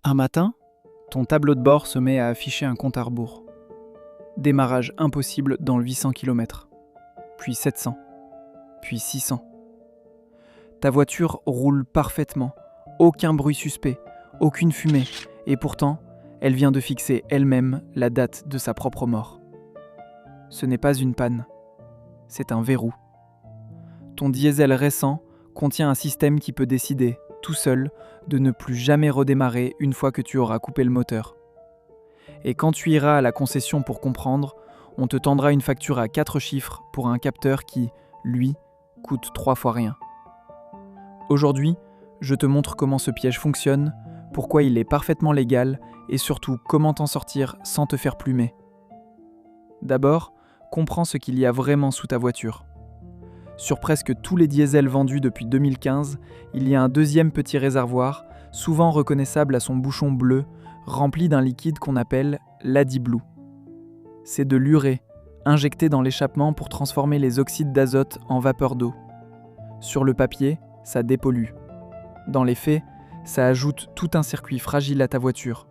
Un matin, ton tableau de bord se met à afficher un compte à rebours. Démarrage impossible dans le 800 km, puis 700, puis 600. Ta voiture roule parfaitement, aucun bruit suspect, aucune fumée, et pourtant, elle vient de fixer elle-même la date de sa propre mort. Ce n'est pas une panne, c'est un verrou. Ton diesel récent contient un système qui peut décider, tout seul, de ne plus jamais redémarrer une fois que tu auras coupé le moteur. Et quand tu iras à la concession pour comprendre, on te tendra une facture à 4 chiffres pour un capteur qui, lui, coûte 3 fois rien. Aujourd'hui, je te montre comment ce piège fonctionne, pourquoi il est parfaitement légal et surtout comment t'en sortir sans te faire plumer. D'abord, comprends ce qu'il y a vraiment sous ta voiture. Sur presque tous les diesels vendus depuis 2015, il y a un deuxième petit réservoir, souvent reconnaissable à son bouchon bleu, rempli d'un liquide qu'on appelle l'AdBlue. C'est de l'urée, injecté dans l'échappement pour transformer les oxydes d'azote en vapeur d'eau. Sur le papier, ça dépollue. Dans les faits, ça ajoute tout un circuit fragile à ta voiture.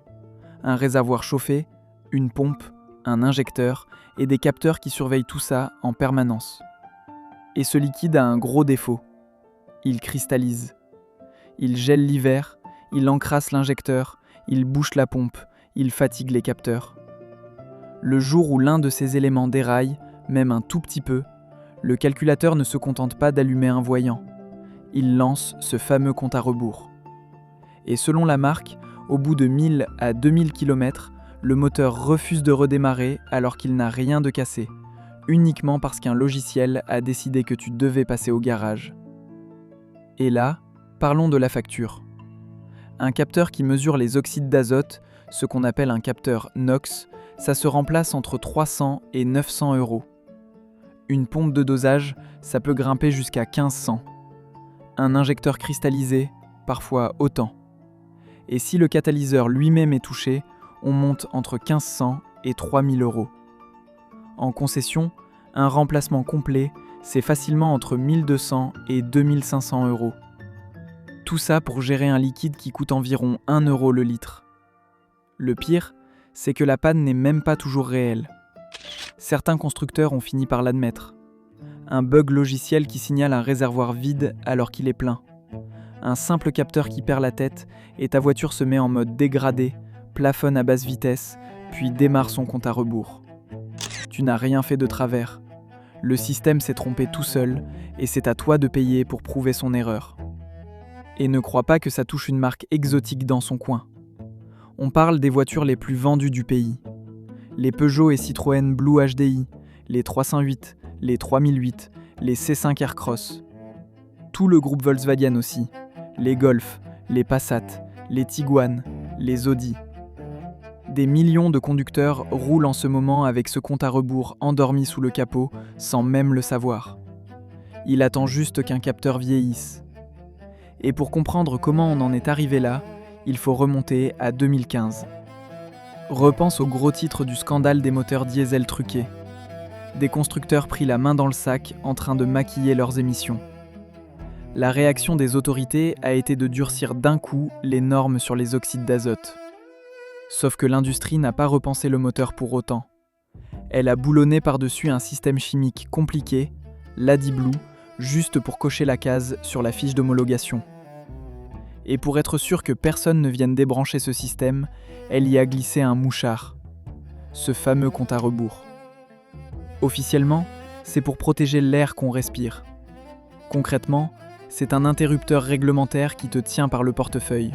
Un réservoir chauffé, une pompe, un injecteur et des capteurs qui surveillent tout ça en permanence. Et ce liquide a un gros défaut. Il cristallise. Il gèle l'hiver, il encrasse l'injecteur, il bouche la pompe, il fatigue les capteurs. Le jour où l'un de ces éléments déraille, même un tout petit peu, le calculateur ne se contente pas d'allumer un voyant. Il lance ce fameux compte à rebours. Et selon la marque, au bout de 1000 à 2000 km, le moteur refuse de redémarrer alors qu'il n'a rien de cassé, uniquement parce qu'un logiciel a décidé que tu devais passer au garage. Et là, parlons de la facture. Un capteur qui mesure les oxydes d'azote, ce qu'on appelle un capteur NOx, ça se remplace entre 300 et 900 €. Une pompe de dosage, ça peut grimper jusqu'à 1500. Un injecteur cristallisé, parfois autant. Et si le catalyseur lui-même est touché, on monte entre 1500 et 3000 €. En concession, un remplacement complet, c'est facilement entre 1200 et 2500 €. Tout ça pour gérer un liquide qui coûte environ 1 € le litre. Le pire, c'est que la panne n'est même pas toujours réelle. Certains constructeurs ont fini par l'admettre. Un bug logiciel qui signale un réservoir vide alors qu'il est plein. Un simple capteur qui perd la tête et ta voiture se met en mode dégradé, plafonne à basse vitesse, puis démarre son compte à rebours. Tu n'as rien fait de travers. Le système s'est trompé tout seul et c'est à toi de payer pour prouver son erreur. Et ne crois pas que ça touche une marque exotique dans son coin. On parle des voitures les plus vendues du pays. Les Peugeot et Citroën Blue HDI, les 308, les 3008, les C5 Aircross. Tout le groupe Volkswagen aussi. Les Golf, les Passat, les Tiguan, les Audi. Des millions de conducteurs roulent en ce moment avec ce compte à rebours endormi sous le capot sans même le savoir. Il attend juste qu'un capteur vieillisse. Et pour comprendre comment on en est arrivé là, il faut remonter à 2015. Repense au gros titre du scandale des moteurs diesel truqués. Des constructeurs pris la main dans le sac en train de maquiller leurs émissions. La réaction des autorités a été de durcir d'un coup les normes sur les oxydes d'azote. Sauf que l'industrie n'a pas repensé le moteur pour autant. Elle a boulonné par-dessus un système chimique compliqué, l'AdBlue, juste pour cocher la case sur la fiche d'homologation. Et pour être sûr que personne ne vienne débrancher ce système, elle y a glissé un mouchard, ce fameux compte à rebours. Officiellement, c'est pour protéger l'air qu'on respire. Concrètement, c'est un interrupteur réglementaire qui te tient par le portefeuille.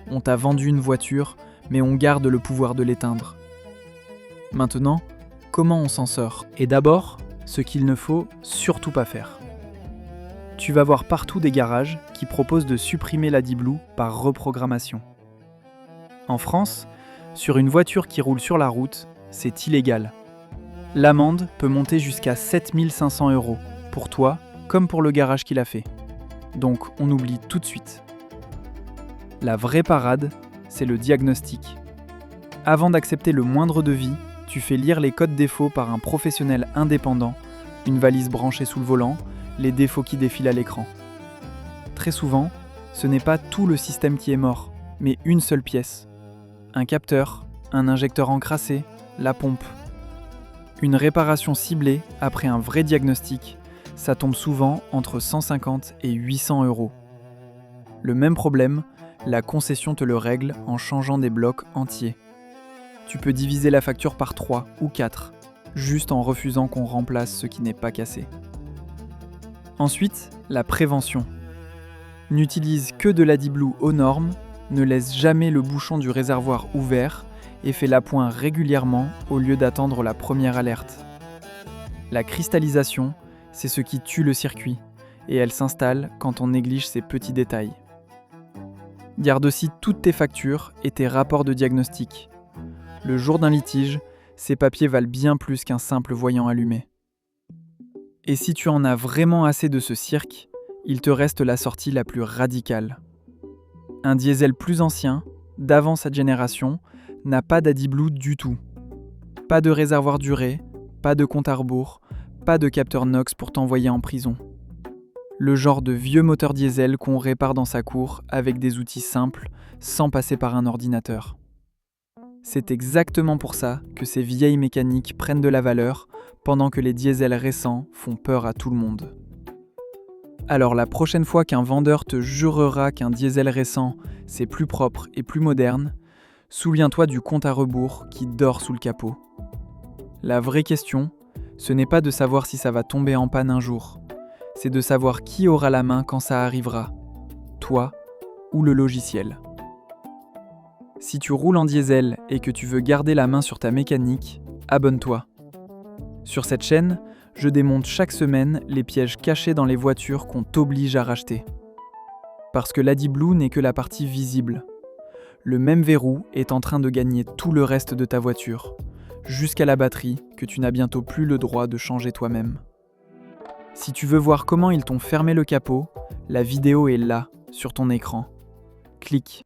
On t'a vendu une voiture, mais on garde le pouvoir de l'éteindre. Maintenant, comment on s'en sort ? Et d'abord, ce qu'il ne faut surtout pas faire. Tu vas voir partout des garages qui proposent de supprimer l'AdBlue par reprogrammation. En France, sur une voiture qui roule sur la route, c'est illégal. L'amende peut monter jusqu'à 7 500 €, pour toi comme pour le garage qui l'a fait. Donc on oublie tout de suite. La vraie parade, c'est le diagnostic. Avant d'accepter le moindre devis, tu fais lire les codes défauts par un professionnel indépendant, une valise branchée sous le volant, les défauts qui défilent à l'écran. Très souvent, ce n'est pas tout le système qui est mort, mais une seule pièce. Un capteur, un injecteur encrassé, la pompe. Une réparation ciblée après un vrai diagnostic, ça tombe souvent entre 150 et 800 €. Le même problème, la concession te le règle en changeant des blocs entiers. Tu peux diviser la facture par 3 ou 4, juste en refusant qu'on remplace ce qui n'est pas cassé. Ensuite, la prévention. N'utilise que de l'AdiBlue aux normes, ne laisse jamais le bouchon du réservoir ouvert et fais l'appoint régulièrement au lieu d'attendre la première alerte. La cristallisation, c'est ce qui tue le circuit, et elle s'installe quand on néglige ces petits détails. Garde aussi toutes tes factures et tes rapports de diagnostic. Le jour d'un litige, ces papiers valent bien plus qu'un simple voyant allumé. Et si tu en as vraiment assez de ce cirque, il te reste la sortie la plus radicale. Un diesel plus ancien, d'avant cette génération, n'a pas d'AdiBlue du tout. Pas de réservoir duré, pas de compte à rebours, pas de capteur NOx pour t'envoyer en prison. Le genre de vieux moteur diesel qu'on répare dans sa cour avec des outils simples, sans passer par un ordinateur. C'est exactement pour ça que ces vieilles mécaniques prennent de la valeur, pendant que les diesels récents font peur à tout le monde. Alors la prochaine fois qu'un vendeur te jurera qu'un diesel récent, c'est plus propre et plus moderne, souviens-toi du compte à rebours qui dort sous le capot. La vraie question, ce n'est pas de savoir si ça va tomber en panne un jour, c'est de savoir qui aura la main quand ça arrivera, toi ou le logiciel. Si tu roules en diesel et que tu veux garder la main sur ta mécanique, abonne-toi. Sur cette chaîne, je démonte chaque semaine les pièges cachés dans les voitures qu'on t'oblige à racheter. Parce que l'AdiBlue n'est que la partie visible. Le même verrou est en train de gagner tout le reste de ta voiture, jusqu'à la batterie que tu n'as bientôt plus le droit de changer toi-même. Si tu veux voir comment ils t'ont fermé le capot, la vidéo est là, sur ton écran. Clique.